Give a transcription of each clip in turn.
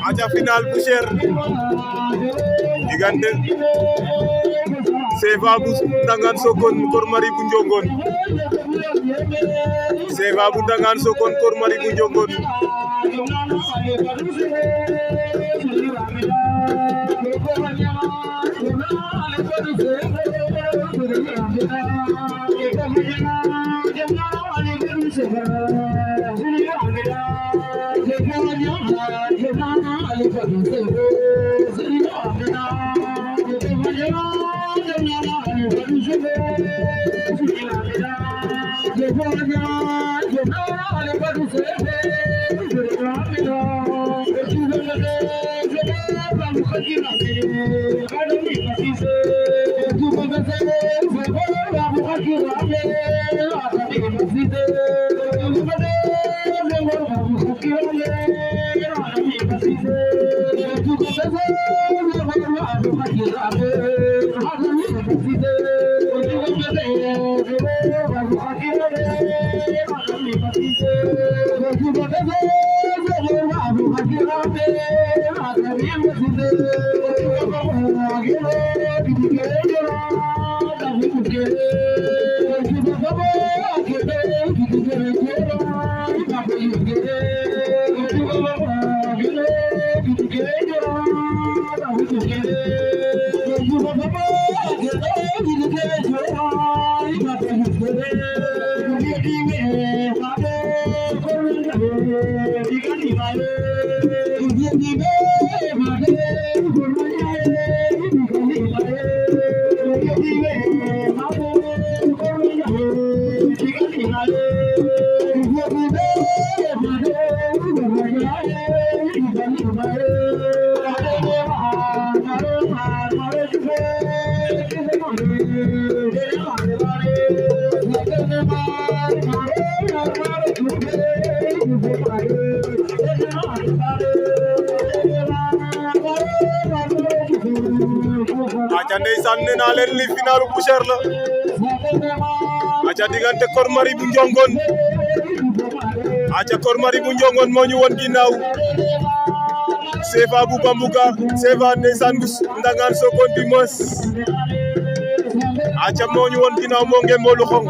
aca final bu cher diggante CFA bu Ndangaan Sokone Kor Marie bu Ndiongone CFA bu Ndangaan Sokone Kor Marie bu Ndiongone aca ndeysaan nee naa leen li final bu cher la aca diggante Kor Marie bu Ndiongone aca Kor Marie bu Ndiongone moo ñu won ginnaaw CFA bu Bambouka CFA ndeysaan bu Ndangaan Sokone di mos aca moo ñu won ginnaaw moo nge moolu xonk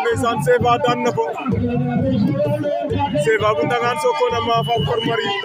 Ndeysaan CFA daan na ko Seva bu Ndangaan Sokone a maafa Kor Marie